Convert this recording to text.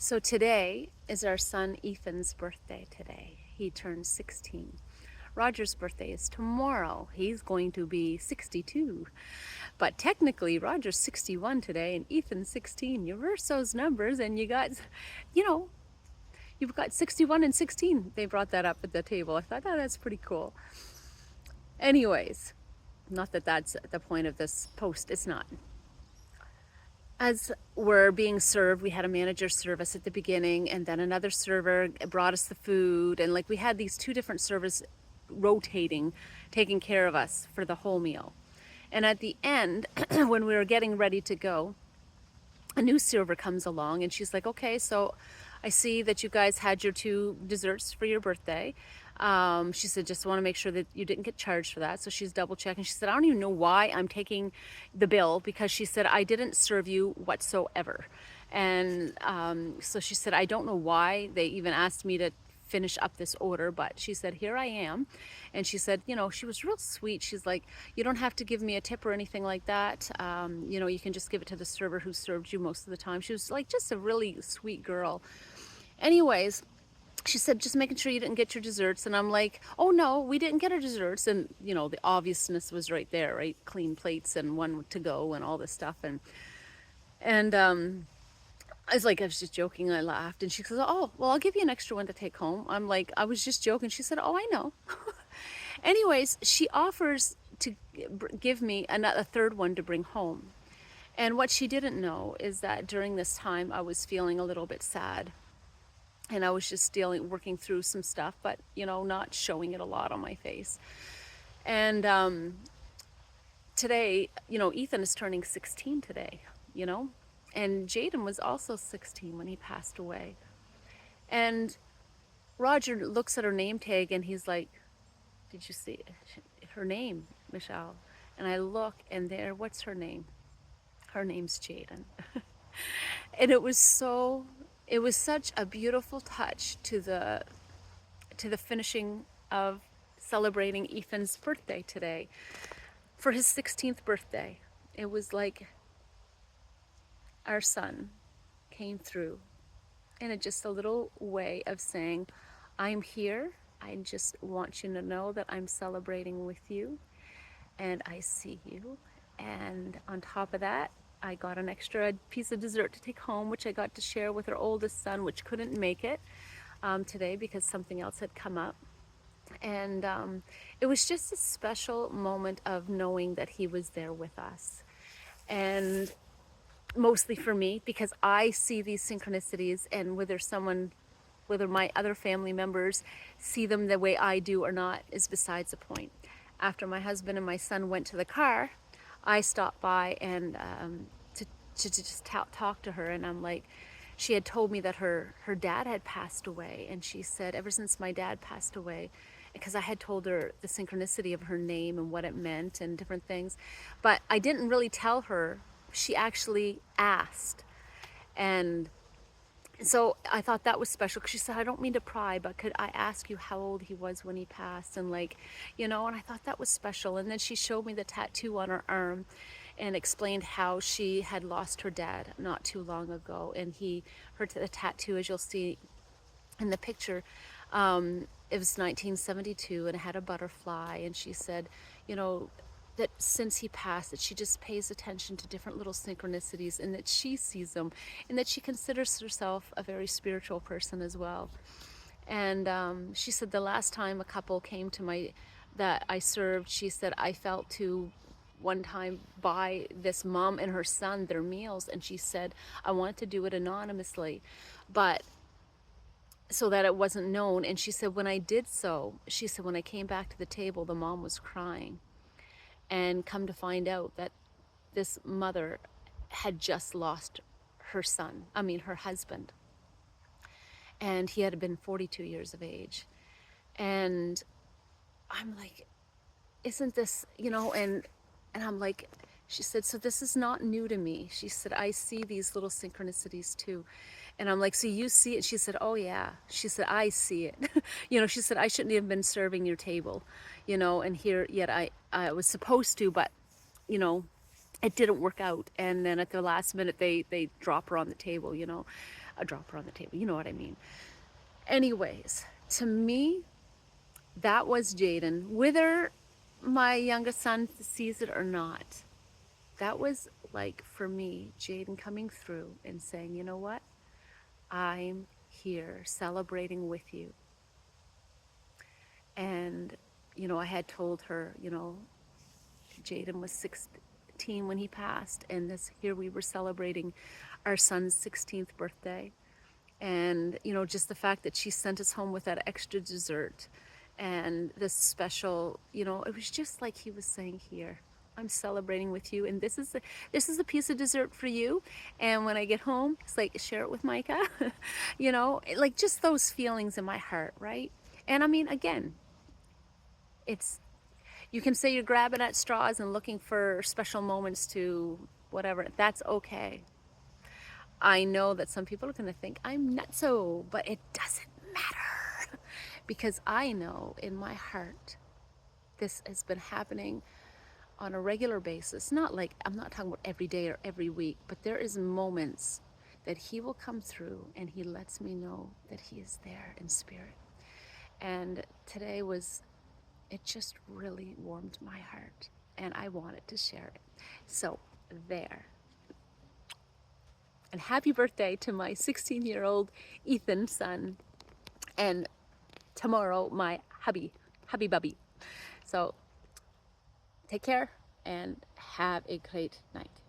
So today is our son Ethan's birthday today. He turns 16. Roger's birthday is tomorrow. He's going to be 62. But technically, Roger's 61 today and Ethan's 16. You reverse those numbers and you know, you've got 61 and 16. They brought that up at the table. I thought, oh, that's pretty cool. Anyways, not that that's the point of this post. It's not. As we're being served, we had a manager serve us at the beginning, and then another server brought us the food, and like we had these two different servers rotating, taking care of us for the whole meal. And at the end, when we were getting ready to go, a new server comes along and she's like, okay, so I see that you guys had your two desserts for your birthday. She said, just want to make sure that you didn't get charged for that. So she's double checking. She said, I don't even know why I'm taking the bill, because she said, I didn't serve you whatsoever. And so she said, I don't know why they even asked me to finish up this order, but she said, here I am. And she said, you know, she was real sweet. She's like, you don't have to give me a tip or anything like that. You know, you can just give it to the server who served you most of the time. She was like just a really sweet girl. Anyways, she said, just making sure you didn't get your desserts. And I'm like, oh no, we didn't get our desserts. And you know, the obviousness was right there, right? Clean plates and one to go and all this stuff. And I was just joking. I laughed, and she says, "Oh, well, I'll give you an extra one to take home." I'm like, I was just joking. She said, "Oh, I know." Anyways, she offers to give me a third one to bring home. And what she didn't know is that during this time, I was feeling a little bit sad, and I was just working through some stuff, but you know, not showing it a lot on my face. And today, you know, Ethan is turning 16 today. You know, and Jayden was also 16 when he passed away. And Roger looks at her name tag and he's like, did you see her name, Michelle? And I look, and there, what's her name? Her name's Jayden. And it was such a beautiful touch to the finishing of celebrating Ethan's birthday today. For his 16th birthday, it was like our son came through in just a little way of saying, I'm here. I just want you to know that I'm celebrating with you and I see you. And on top of that, I got an extra piece of dessert to take home, which I got to share with our oldest son, which couldn't make it today because something else had come up. And it was just a special moment of knowing that he was there with us. And mostly for me, because I see these synchronicities, and whether my other family members see them the way I do or not is besides the point. After my husband and my son went to the car, I stopped by and to just talk to her, and I'm like, she had told me that her dad had passed away, and she said, ever since my dad passed away, because I had told her the synchronicity of her name and what it meant and different things, but I didn't really tell her. She actually asked, and so I thought that was special, because she said, I don't mean to pry, but could I ask you how old he was when he passed? And like, you know, and I thought that was special. And then she showed me the tattoo on her arm and explained how she had lost her dad not too long ago, and the tattoo, as you'll see in the picture, it was 1972 and it had a butterfly, and she said, you know, that since he passed, that she just pays attention to different little synchronicities, and that she sees them, and that she considers herself a very spiritual person as well. And she said the last time a couple came to that I served, she said, I felt to one time buy this mom and her son their meals, and she said, I wanted to do it anonymously, but so that it wasn't known. And she said, when I did so, she said, when I came back to the table, the mom was crying. And come to find out that this mother had just lost her husband. And he had been 42 years of age. And I'm like, isn't this, you know, and I'm like, she said, so this is not new to me. She said, I see these little synchronicities too. And I'm like, so you see it? She said, oh yeah. She said, I see it. You know, she said, I shouldn't have been serving your table, you know, and here, yet I was supposed to, but, you know, it didn't work out. And then at the last minute, they drop her on the table, you know. a dropper on the table. You know what I mean? Anyways, to me, that was Jayden. Whether my youngest son sees it or not, that was like for me, Jayden coming through and saying, you know what? I'm here celebrating with you. And, I had told her, Jayden was 16 when he passed, and this here we were celebrating our son's 16th birthday. And, just the fact that she sent us home with that extra dessert and this special, it was just like he was saying, here, I'm celebrating with you, and this is a piece of dessert for you. And when I get home, it's like, share it with Micah. Like just those feelings in my heart, right? And I mean, again, it's, you can say you're grabbing at straws and looking for special moments to whatever. That's okay. I know that some people are going to think I'm nutso, but it doesn't matter because I know in my heart this has been happening on a regular basis. Not like, I'm not talking about every day or every week, but there is moments that he will come through and he lets me know that he is there in spirit. And today was, it just really warmed my heart and I wanted to share it. So there. And happy birthday to my 16-year-old Ethan son. And tomorrow, my hubby bubby. So take care and have a great night.